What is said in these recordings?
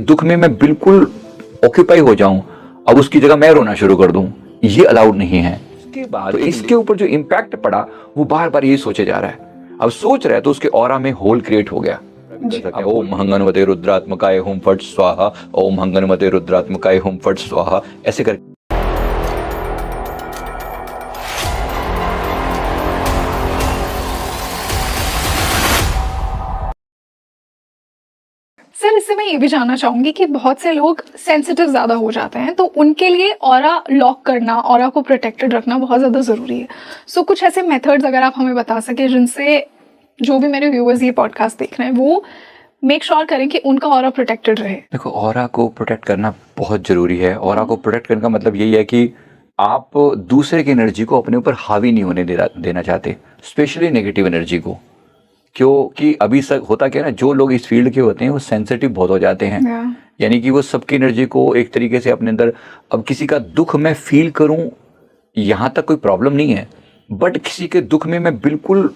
दुख में मैं बिल्कुल ऑक्यूपाई हो जाऊं, अब उसकी जगह मैं रोना शुरू कर दूं, ये अलाउड नहीं है। इसके बाद तो इसके ऊपर जो इम्पैक्ट पड़ा वो बार बार ये सोचे जा रहा है, अब सोच रहा है तो उसके ऑरा में होल क्रिएट हो गया। ओम हंगनवते रुद्रात्मकाय हुम फट स्वाहा, ओम हंगनवते रुद्रात्मकाय हुम फट स्वाहा, ऐसे करके। सर, इससे मैं ये भी जानना चाहूंगी कि बहुत से लोग सेंसिटिव ज़्यादा हो जाते हैं, तो उनके लिए ऑरा लॉक करना, ऑरा को प्रोटेक्टेड रखना बहुत ज़्यादा ज़रूरी है। सो कुछ ऐसे मेथड्स अगर आप हमें बता सकें जिनसे जो भी मेरे व्यूअर्स ये पॉडकास्ट देख रहे हैं वो मेक श्योर करें कि उनका ऑरा प्रोटेक्टेड रहे। देखो, ऑरा को प्रोटेक्ट करना बहुत जरूरी है। ऑरा को प्रोटेक्ट करने का मतलब यही है कि आप दूसरे की एनर्जी को अपने ऊपर हावी नहीं होने देना चाहते, स्पेशली नेगेटिव एनर्जी को। क्योंकि अभी होता क्या है ना, जो लोग इस फील्ड के होते हैं वो सेंसिटिव बहुत हो जाते हैं। यानी कि वो सबकी एनर्जी को एक तरीके से अपने अंदर, अब किसी का दुख मैं फील करूं यहाँ तक कोई प्रॉब्लम नहीं है, बट किसी के दुख में मैं बिल्कुल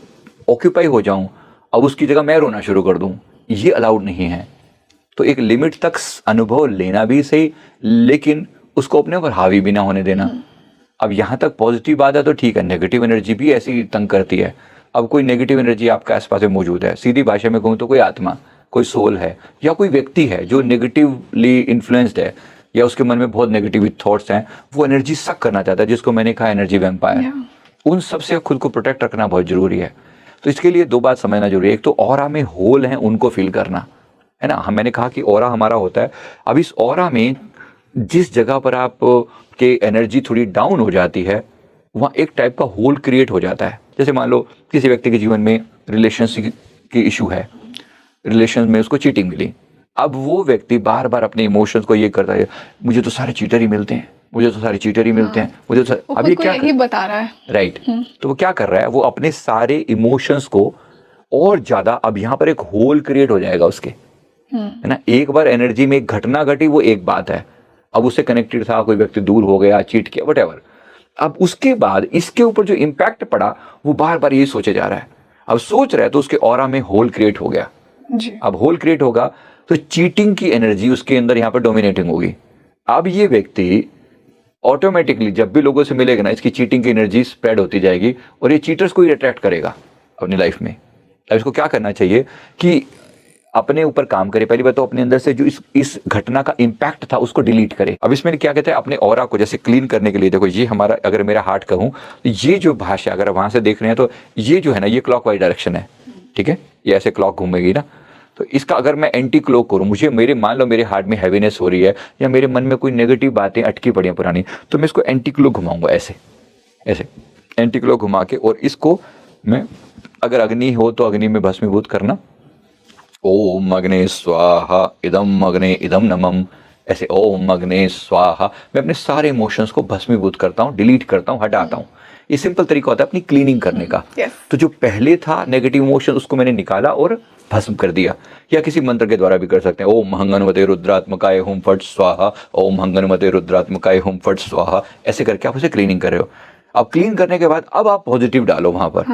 ऑक्यूपाई हो जाऊं, अब उसकी जगह मैं रोना शुरू कर दूं, ये अलाउड नहीं है। तो एक लिमिट तक अनुभव लेना भी सही, लेकिन उसको अपने ऊपर हावी भी ना होने देना। अब यहाँ तक पॉजिटिव बात है तो ठीक है, नेगेटिव एनर्जी भी ऐसी तंग करती है। अब कोई नेगेटिव एनर्जी आपके आसपास में मौजूद है, सीधी भाषा में कहूँ तो कोई आत्मा, कोई सोल है या कोई व्यक्ति है जो नेगेटिवली इन्फ्लुएंस्ड है या उसके मन में बहुत नेगेटिव थॉट्स हैं, वो एनर्जी सक करना चाहता है, जिसको मैंने कहा एनर्जी वैम्पायर। उन सब से खुद को प्रोटेक्ट रखना बहुत जरूरी है। तो इसके लिए दो बात समझना जरूरी है। एक तो ऑरा में होल है उनको फील करना है ना, मैंने कहा कि ऑरा हमारा होता है। अब इस ऑरा में जिस जगह पर आप के एनर्जी थोड़ी डाउन हो जाती है वहाँ एक टाइप का होल क्रिएट हो जाता है। जैसे मान लो किसी व्यक्ति के जीवन में रिलेशनशिप की इशू है, रिलेशन में उसको चीटिंग मिली, अब वो व्यक्ति बार बार अपने इमोशंस को ये करता है, मुझे तो सारे चीटर ही मिलते हैं, मुझे तो सारे चीटर ही मिलते हैं, मुझे तो अब ये क्या बता रहा है, राइट। तो वो क्या कर रहा है, वो अपने सारे इमोशंस को और ज्यादा, अब यहाँ पर एक होल क्रिएट हो जाएगा उसके, है ना। एक बार एनर्जी में एक घटना घटी वो एक बात है, अब उससे कनेक्टेड था, कोई व्यक्ति दूर हो गया, चीट किया, व्हाटएवर। अब उसके बाद इसके ऊपर जो इम्पैक्ट पड़ा वो बार बार ये सोचे जा रहा है, अब सोच रहा है तो उसके ऑरा में होल क्रिएट हो गया जी। अब होल क्रिएट होगा तो चीटिंग की एनर्जी उसके अंदर यहाँ पर डोमिनेटिंग होगी। अब ये व्यक्ति ऑटोमेटिकली जब भी लोगों से मिलेगा ना, इसकी चीटिंग की एनर्जी स्प्रेड होती जाएगी और ये चीटर्स को ही अट्रैक्ट करेगा अपनी लाइफ में। अब इसको क्या करना चाहिए कि अपने ऊपर काम करे। पहली बात तो अपने अंदर से जो इस घटना का इम्पैक्ट था उसको डिलीट करे। अब इसमें क्या कहते हैं, अपने ऑरा को जैसे क्लीन करने के लिए, देखो ये हमारा, अगर मेरा हार्ट कहूँ तो ये जो भाषा अगर वहां से देख रहे हैं तो ये जो है ना, ये क्लॉकवाइज डायरेक्शन है, ठीक है, ये ऐसे क्लॉक घूमेगी ना। तो इसका अगर मैं एंटी क्लॉक करूँ, मान लो मेरे हार्ट में हैवीनेस हो रही है या मेरे मन में कोई नेगेटिव बातें अटकी पड़ी हैं पुरानी, तो मैं इसको एंटी क्लॉक घुमाऊंगा, ऐसे ऐसे एंटी क्लॉक घुमा के, और इसको मैं, अगर अग्नि हो तो अग्नि में भस्मीभूत करना, ओम अग्ने स्वाहा इदम अग्ने इदम नमम, ऐसे ओम अग्ने स्वाहा। मैं अपने सारे इमोशंस को भस्मीभूत करता हूँ, डिलीट करता हूँ, हटाता हूँ। ये सिंपल तरीका होता है अपनी क्लीनिंग करने का। तो जो पहले था नेगेटिव इमोशन उसको मैंने निकाला और भस्म कर दिया। या किसी मंत्र के द्वारा भी कर सकते हैं, ओम हंगनवते रुद्रात्मकाय हुम फट स्वाहा, ओम हंगनवते रुद्रात्मकाय हुम फट स्वाहा, ऐसे करके आप उसे क्लीनिंग कर रहे हो। अब क्लीन करने के बाद अब आप पॉजिटिव डालो वहां पर।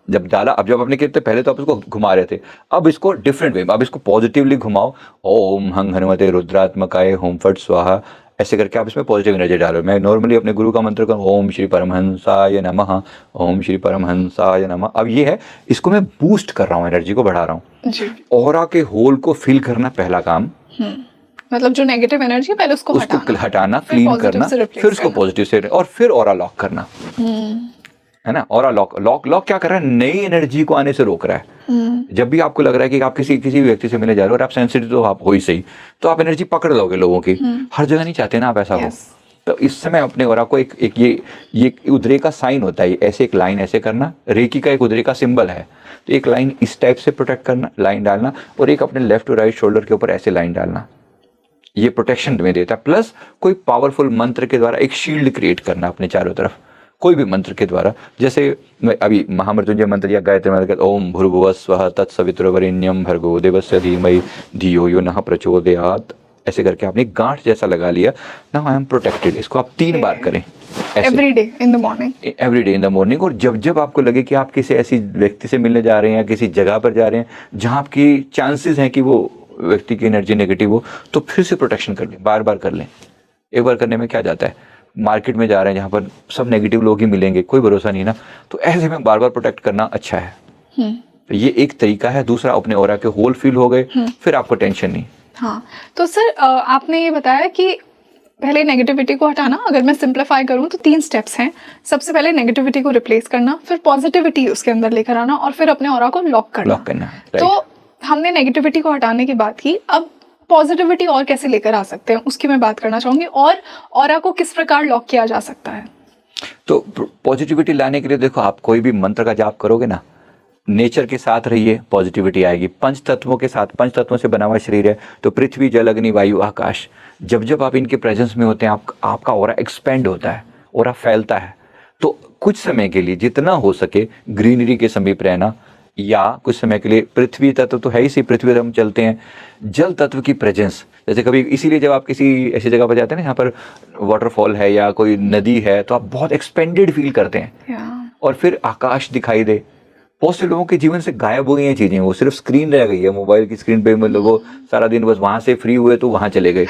जब डाला, अब जब आपने कहते पहले तो आप इसको घुमा रहे थे, अब इसको डिफरेंट वे, अब इसको पॉजिटिवली घुमाओ, ओम हंगनवते रुद्रात्मकाय हुम फट स्वाहा, ऐसे करके आप इसमें पॉजिटिव एनर्जी डालो। मैं नॉर्मली अपने गुरु का मंत्र करूँ, ओम श्री परमहंसाय नमः, ओम श्री परमहंसाय नमः। अब ये है, इसको मैं बूस्ट कर रहा हूँ, एनर्जी को बढ़ा रहा हूँ। ऑरा के होल को फिल करना पहला काम, मतलब जो नेगेटिव एनर्जी पहले उसको हटाना, क्लीन करना, फिर उसको पॉजिटिव से, और फिर ऑरा लॉक करना, है ना। ऑरा लॉक क्या कर रहा है, नई एनर्जी को आने से रोक रहा है। जब भी आपको लग रहा है कि आप किसी व्यक्ति से मिलने जा रहे हो और आप सेंसिटिव तो आप हो ही सही, तो आप एनर्जी पकड़ लोगे लोगों की। हर जगह नहीं चाहते ना आप ऐसा हो। तो इस समय अपने ऑरा को एक ये उदरे का साइन होता है, ऐसे एक लाइन ऐसे करना, रेकी का एक उदरे का सिंबल है, तो एक लाइन इस टाइप से प्रोटेक्ट करना, लाइन डालना, और एक अपने लेफ्ट और राइट शोल्डर के ऊपर ऐसे लाइन डालना, ये प्रोटेक्शन में देता है। प्लस कोई पावरफुल मंत्र के द्वारा एक शील्ड क्रिएट करना अपने चारों तरफ, कोई भी मंत्र के द्वारा। जैसे अभी महामृत्युंजय मंत्र या गायत्री मंत्र, ओम भूर्भुवः स्वः तत्सवितुर्वरेण्यं भर्गो देवस्य धीमहि धियो यो नः प्रचोदयात्, ऐसे करके आपने गांठ जैसा लगा लिया। Now I am protected. इसको आप 3 बार करें, every day in the morning. और जब जब आपको लगे कि आप किसी ऐसी व्यक्ति से मिलने जा रहे हैं या किसी जगह पर जा रहे हैं जहां आपकी चांसेस हैं कि वो व्यक्ति की एनर्जी नेगेटिव हो तो फिर से प्रोटेक्शन कर लें, बार बार कर लें। एक बार करने में क्या जाता है, मार्केट में जा रहे हैं जहाँ पर सब नेगेटिव लोग ही मिलेंगे, कोई भरोसा नहीं ना, तो ऐसे में बार बार प्रोटेक्ट करना अच्छा है। तो ये एक तरीका है। दूसरा, अपने ऑरा के होल फील हो गए, फिर आपको टेंशन नहीं। हाँ, तो सर आपने ये बताया कि पहले नेगेटिविटी को हटाना, अगर मैं सिंप्लीफाई करूँ तो 3 स्टेप्स हैं। सबसे पहले नेगेटिविटी को रिप्लेस करना, फिर पॉजिटिविटी उसके अंदर लेकर आना, और फिर अपने ऑरा को लॉक करना। तो हमने नेगेटिविटी को हटाने की बात की, अब पॉजिटिविटी और कैसे लेकर आ सकते हैं उसकी मैं बात करना चाहूंगी, और ऑरा को किस प्रकार लॉक किया जा सकता है। तो पॉजिटिविटी लाने के लिए देखो, आप कोई भी मंत्र का जाप करोगे ना, नेचर के साथ रहिए, पॉजिटिविटी आएगी। पंच तत्वों के साथ, पंच तत्वों से बना हुआ शरीर है, तो पृथ्वी, जल, अग्नि, वायु, आकाश, जब जब आप इनके प्रेजेंस में होते हैं, आपका ऑरा एक्सपेंड होता है, ऑरा फैलता है। तो कुछ समय के लिए जितना हो सके ग्रीनरी के समीप रहना, या कुछ समय के लिए पृथ्वी तत्व तो है ही सी, पृथ्वी पर हम चलते हैं, जल तत्व की प्रेजेंस, जैसे कभी, इसीलिए जब आप किसी ऐसी जगह पर जाते हैं ना जहाँ पर वाटरफॉल है या कोई नदी है, तो आप बहुत एक्सपेंडेड फील करते हैं। और फिर आकाश दिखाई दे। बहुत से लोगों के जीवन से गायब हो गई हैं चीजें, वो सिर्फ स्क्रीन रह गई है, मोबाइल की स्क्रीन पे लोगों सारा दिन बस वहां से फ्री हुए तो वहां चले गए।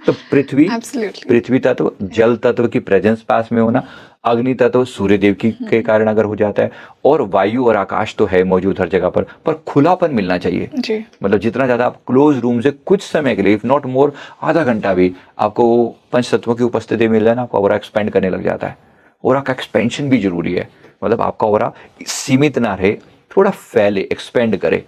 तो पृथ्वी तत्व, जल तत्व की प्रेजेंस पास में होना, अग्नि तत्व सूर्य देव की के कारण अगर हो जाता है, और वायु और आकाश तो है मौजूद हर जगह पर खुलापन मिलना चाहिए जी। मतलब जितना ज्यादा आप क्लोज रूम से कुछ समय के लिए, इफ नॉट मोर, आधा घंटा भी आपको पंच तत्वों की उपस्थिति मिल जाए ना, आपका ऑरा एक्सपेंड करने लग जाता है। ऑरा का एक्सपेंशन भी जरूरी है, मतलब आपका ऑरा सीमित ना रहे, थोड़ा फैले, एक्सपेंड करे।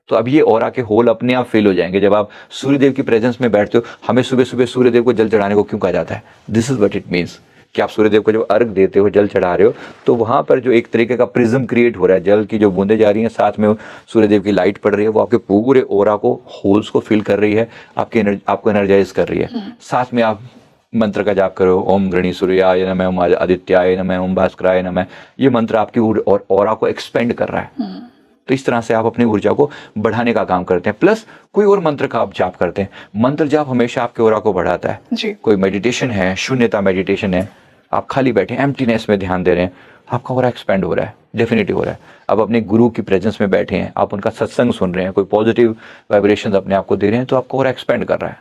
तो अब ये ऑरा के होल अपने आप फिल हो जाएंगे। जब आप सूर्यदेव की प्रेजेंस में बैठते हो, हमें सुबह सुबह सूर्यदेव को जल चढ़ाने को क्यों कहा जाता है? This is what it means कि आप सूर्यदेव को जब अर्घ देते हो, जल चढ़ा रहे हो, तो वहां पर जो एक तरीके का प्रिज्म क्रिएट हो रहा है, जल की जो बूंदें जा रही हैं, साथ में सूर्यदेव की लाइट पड़ रही है, वो आपके पूरे ऑरा को, होल्स को फिल कर रही है, आपको एनर्जाइज कर रही है। साथ में आप मंत्र का जाप करो, ओम गृणी सूर्याय नमः, ओम आदित्याय नमः, ओम भास्कराय नमः। ये मंत्र आपकी ऑरा को एक्सपेंड कर रहा है। तो इस तरह से आप अपनी ऊर्जा को बढ़ाने का काम करते हैं। प्लस कोई और मंत्र का आप जाप करते हैं। मंत्र जाप हमेशा आपके ऑरा को बढ़ाता है जी। कोई मेडिटेशन है, शून्यता मेडिटेशन है, आप खाली बैठे, एम्प्टीनेस में ध्यान दे रहे हैं, आपका ऑरा एक्सपेंड हो रहा है, डेफिनेटली हो रहा है। अब अपने गुरु की प्रेजेंस में बैठे हैं, आप उनका सत्संग सुन रहे हैं, कोई पॉजिटिव वाइब्रेशन अपने आप को दे रहे हैं, तो आपका ऑरा एक्सपेंड कर रहा है।